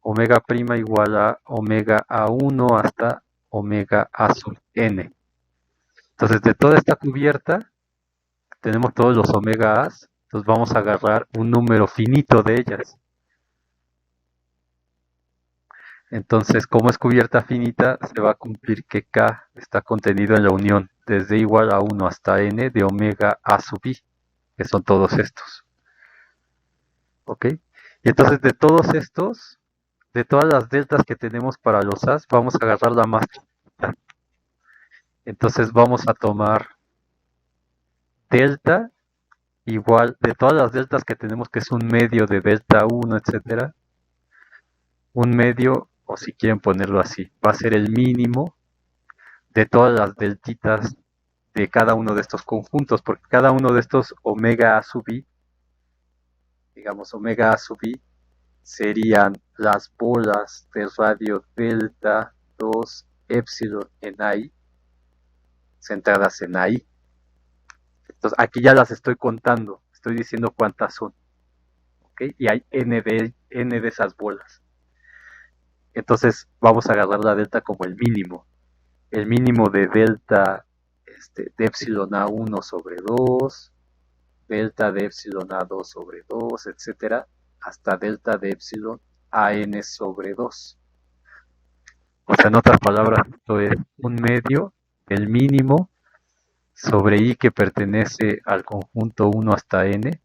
omega prima igual a omega A1 hasta omega A sub n. Entonces, de toda esta cubierta, tenemos todos los omega A's, entonces vamos a agarrar un número finito de ellas. Entonces, como es cubierta finita, se va a cumplir que K está contenido en la unión desde igual a 1 hasta n de omega A sub i, que son todos estos. ¿Ok? Y entonces de todos estos, de todas las deltas que tenemos para los A's, vamos a agarrar la más chiquita. Entonces vamos a tomar delta igual de todas las deltas que tenemos, que es un medio de delta 1, etcétera. Un medio, o si quieren ponerlo así, va a ser el mínimo de todas las deltitas de cada uno de estos conjuntos, porque cada uno de estos omega A sub i digamos omega A sub i, serían las bolas de radio delta 2 epsilon en AI, centradas en AI. Entonces aquí ya las estoy contando, estoy diciendo cuántas son, ¿ok? Y hay n de esas bolas. Entonces vamos a agarrar la delta como el mínimo de delta de epsilon A1 sobre 2, delta de epsilon A2 sobre 2, etcétera, hasta delta de epsilon AN sobre 2. O sea, en otras palabras, esto es un medio, el mínimo, sobre I que pertenece al conjunto 1 hasta N,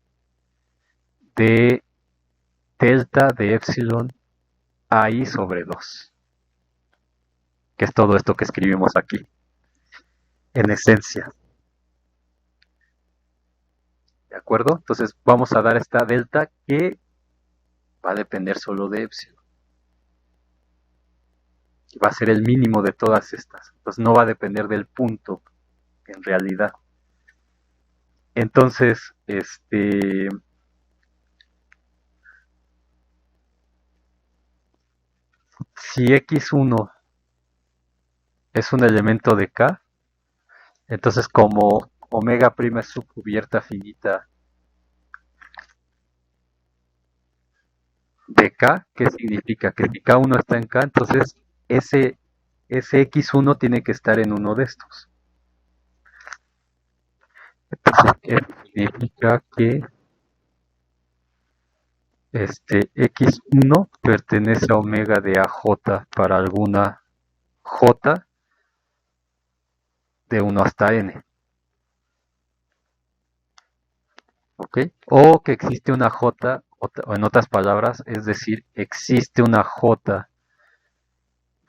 de delta de epsilon AI sobre 2, que es todo esto que escribimos aquí, en esencia. ¿De acuerdo? Entonces vamos a dar esta delta que va a depender solo de epsilon. Y va a ser el mínimo de todas estas. Entonces no va a depender del punto, en realidad. Entonces, si x1 es un elemento de K, entonces como omega prima es subcubierta finita de K, ¿qué significa? Que si K1 está en K, entonces ese x1 tiene que estar en uno de estos. Entonces, esto significa que x1 pertenece a omega de AJ para alguna J de 1 hasta N. ¿Ok? O que existe una J, o en otras palabras, es decir, existe una J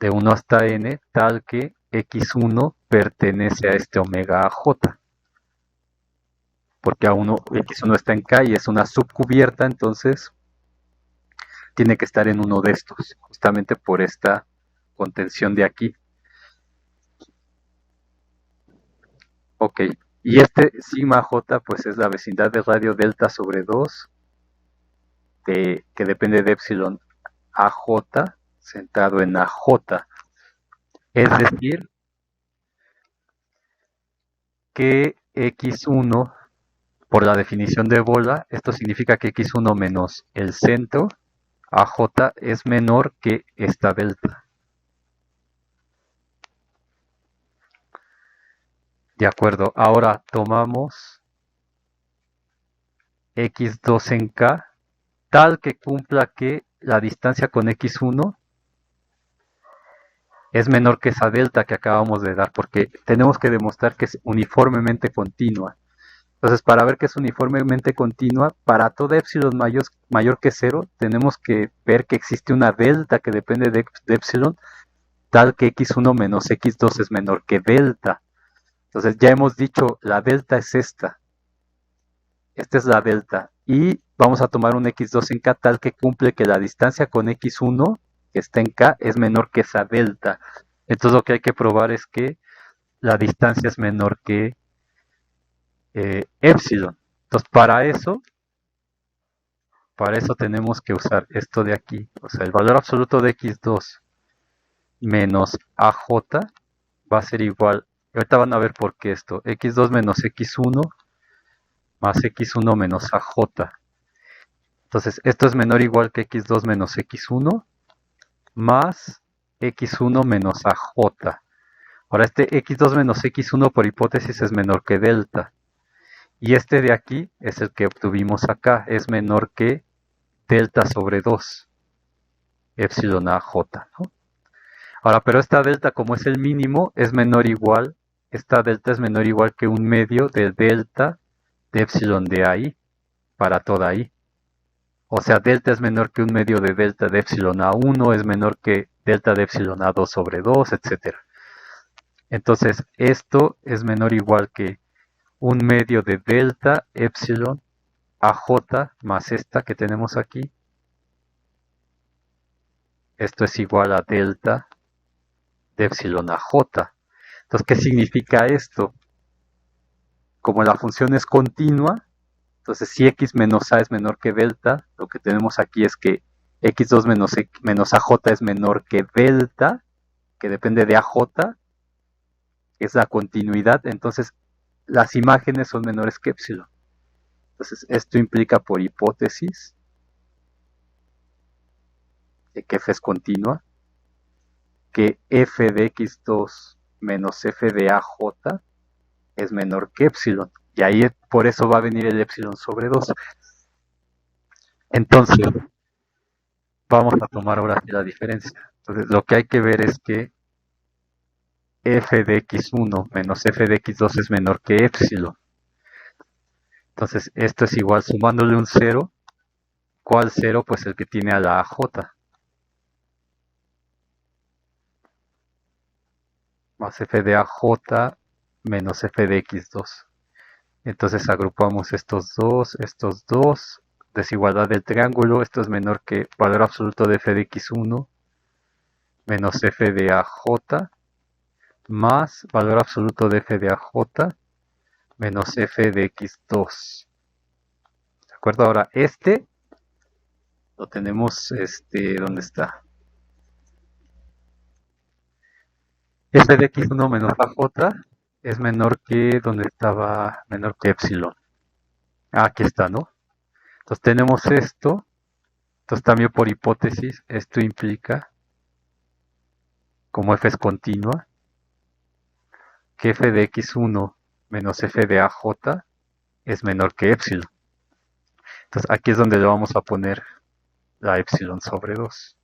de 1 hasta N tal que x1 pertenece a este omega AJ. Porque x1 está en K y es una subcubierta, entonces tiene que estar en uno de estos, justamente por esta contención de aquí. Ok, y sigma j pues es la vecindad de radio delta sobre 2, que depende de epsilon AJ, centrado en AJ. Es decir, que x1, por la definición de bola, esto significa que x1 menos el centro, AJ, es menor que esta delta. De acuerdo, ahora tomamos x2 en K, tal que cumpla que la distancia con x1 es menor que esa delta que acabamos de dar, porque tenemos que demostrar que es uniformemente continua. Entonces, para ver que es uniformemente continua, para toda epsilon mayor que 0, tenemos que ver que existe una delta que depende de epsilon, tal que x1 menos x2 es menor que delta. Entonces, ya hemos dicho, la delta es esta. Esta es la delta. Y vamos a tomar un x2 en K tal que cumple que la distancia con x1 que está en K es menor que esa delta. Entonces lo que hay que probar es que la distancia es menor que epsilon. Entonces para eso tenemos que usar esto de aquí. O sea, el valor absoluto de x2 menos AJ va a ser igual. Ahorita van a ver por qué esto. x2 menos x1 más x1 menos AJ. Entonces esto es menor o igual que x2 menos x1 más x1 menos AJ. Ahora este x2 menos x1 por hipótesis es menor que delta. Y este de aquí es el que obtuvimos acá, es menor que delta sobre 2, epsilon AJ, ¿no? Ahora, pero esta delta como es el mínimo, es menor o igual, esta delta es menor o igual que un medio de delta de epsilon de AI para toda I. O sea, delta es menor que un medio de delta de epsilon A1, es menor que delta de epsilon A2 sobre 2, etc. Entonces, esto es menor o igual que un medio de delta epsilon AJ más esta que tenemos aquí. Esto es igual a delta de epsilon AJ. Entonces, ¿qué significa esto? Como la función es continua, Entonces, si x menos a es menor que delta, lo que tenemos aquí es que x2 menos aj es menor que delta, que depende de aj, que es la continuidad. Entonces, las imágenes son menores que epsilon. Entonces, esto implica por hipótesis de que f es continua, que f de x2 menos f de aj es menor que epsilon. Y ahí por eso va a venir el epsilon sobre 2. Entonces, vamos a tomar ahora la diferencia. Entonces, lo que hay que ver es que f de x1 menos f de x2 es menor que epsilon. Entonces, esto es igual sumándole un 0. ¿Cuál 0? Pues el que tiene a la aj. Más f de aj menos f de x2. Entonces agrupamos estos dos, desigualdad del triángulo, esto es menor que valor absoluto de f de x1 menos f de aj más valor absoluto de f de aj menos f de x2. ¿De acuerdo? Ahora este lo tenemos, ¿dónde está? F de x1 menos aj es menor que, ¿dónde estaba? Menor que epsilon. Aquí está, ¿no? Entonces tenemos esto. Entonces también por hipótesis, esto implica, como f es continua, que f de x1 menos f de aj es menor que epsilon. Entonces aquí es donde le vamos a poner la epsilon sobre 2.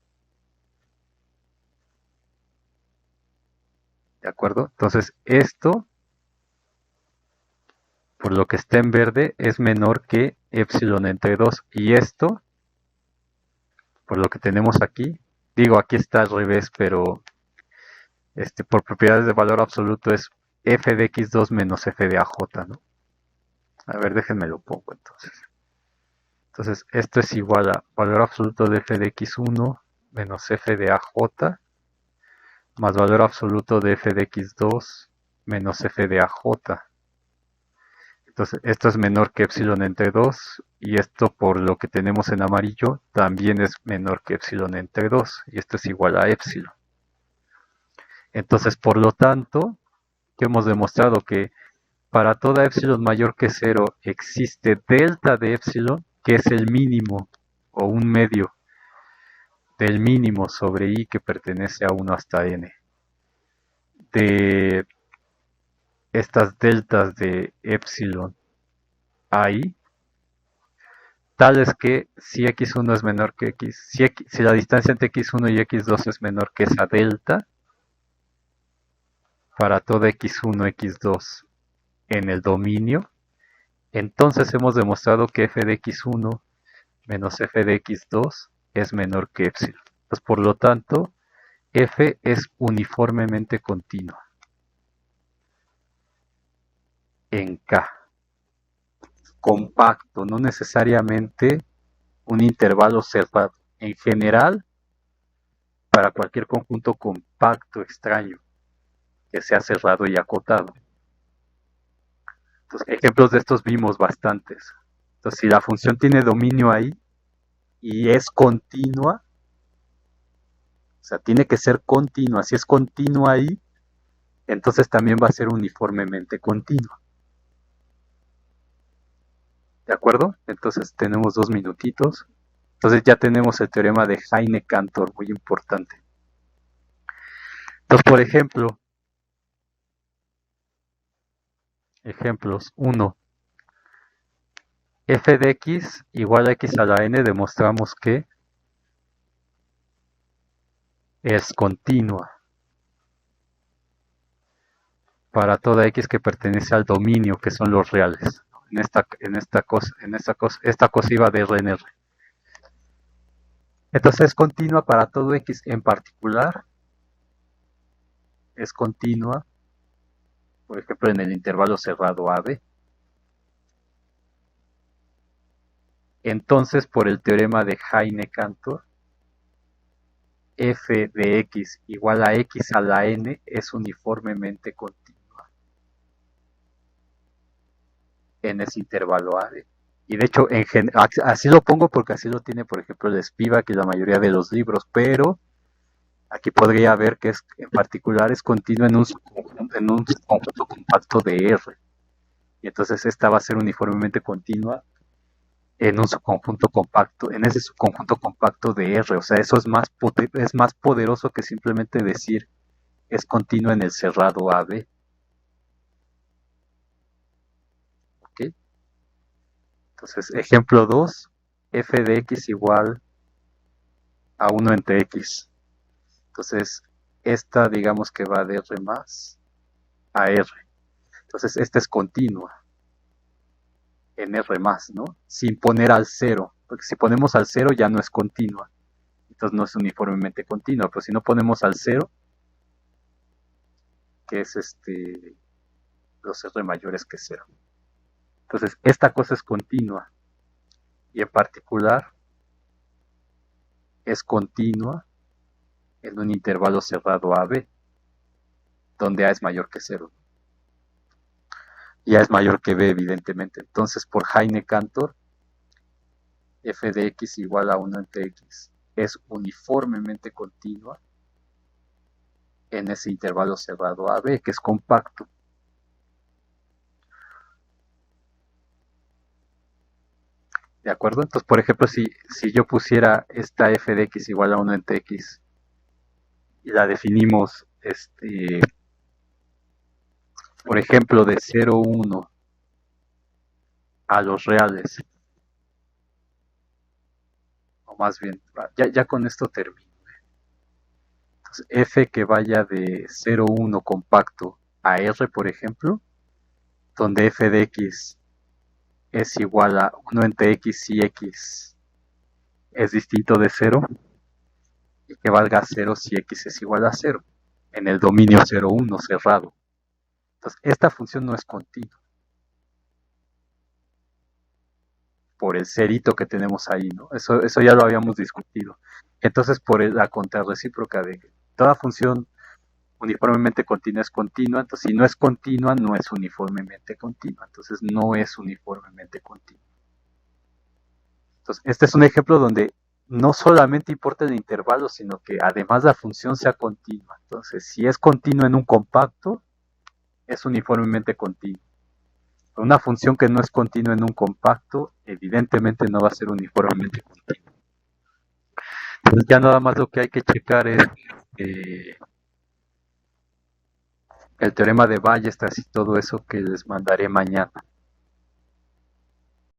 ¿De acuerdo? Entonces esto, por lo que está en verde, es menor que epsilon entre 2. Y esto, por lo que tenemos aquí, digo, aquí está al revés, pero por propiedades de valor absoluto es f de x2 menos f de aj, ¿no? A ver, déjenme lo pongo entonces. Entonces, esto es igual a valor absoluto de f de x1 menos f de aj más valor absoluto de f de x2 menos f de aj. Entonces, esto es menor que epsilon entre 2 y esto por lo que tenemos en amarillo también es menor que epsilon entre 2 y esto es igual a epsilon. Entonces, por lo tanto, que hemos demostrado que para toda epsilon mayor que 0 existe delta de epsilon, que es el mínimo o un medio del mínimo sobre i que pertenece a 1 hasta n. De estas deltas de epsilon a i, tales que si x1 es menor que x, si la distancia entre x1 y x2 es menor que esa delta, para toda x1, x2 en el dominio, entonces hemos demostrado que f de x1 menos f de x2 es menor que epsilon. Pues por lo tanto, f es uniformemente continua en K. Compacto, no necesariamente un intervalo cerrado. En general, para cualquier conjunto compacto extraño que sea cerrado y acotado. Entonces, ejemplos de estos vimos bastantes. Entonces, si la función tiene dominio ahí y es continua, o sea, tiene que ser continua. Si es continua ahí, entonces también va a ser uniformemente continua. ¿De acuerdo? Entonces tenemos 2 minutitos. Entonces ya tenemos el teorema de Heine-Cantor, muy importante. Entonces, por ejemplo, ejemplos 1. F de x igual a x a la n, demostramos que es continua para toda x que pertenece al dominio, que son los reales. Esta cosa iba de R en R. Entonces es continua para todo x en particular. Es continua, por ejemplo, en el intervalo cerrado AB. Entonces, por el teorema de Heine-Cantor, f de x igual a x a la n es uniformemente continua en ese intervalo AB. Y de hecho, así lo pongo porque así lo tiene, por ejemplo, el Spivak y la mayoría de los libros, pero aquí podría ver que es, en particular es continua en un subconjunto compacto de R. Y entonces esta va a ser uniformemente continua en un subconjunto compacto, en ese subconjunto compacto de R. O sea, eso es más poderoso que simplemente decir es continua en el cerrado AB. ¿Ok? Entonces, ejemplo 2, f de x igual a 1 entre x. Entonces, esta digamos que va de R más a R. Entonces, esta es continua en R más, ¿no? Sin poner al cero, porque si ponemos al cero ya no es continua. Entonces no es uniformemente continua, pero si no ponemos al cero, que es los R mayores que cero. Entonces, esta cosa es continua y en particular es continua en un intervalo cerrado AB, donde A es mayor que cero. Y A es mayor que B, evidentemente. Entonces, por Heine-Cantor, f de x igual a 1 entre x es uniformemente continua en ese intervalo cerrado AB, que es compacto. ¿De acuerdo? Entonces, por ejemplo, si yo pusiera esta f de x igual a 1 entre x y la definimos, por ejemplo, de 0,1 a los reales, o más bien, ya con esto termino. Entonces, f que vaya de 0,1 compacto a r, por ejemplo, donde f de x es igual a 1 entre x y x es distinto de 0, y que valga 0 si x es igual a 0, en el dominio 0,1 cerrado. Entonces, esta función no es continua, por el cerito que tenemos ahí, ¿no? Eso ya lo habíamos discutido. Entonces, por la contrarrecíproca de toda función uniformemente continua es continua, entonces si no es continua, no es uniformemente continua, entonces no es uniformemente continua. Entonces, este es un ejemplo donde no solamente importa el intervalo, sino que además la función sea continua. Entonces, si es continua en un compacto, es uniformemente continua. Una función que no es continua en un compacto, evidentemente no va a ser uniformemente continua. Entonces, ya nada más lo que hay que checar es el teorema de Ballestras y todo eso que les mandaré mañana.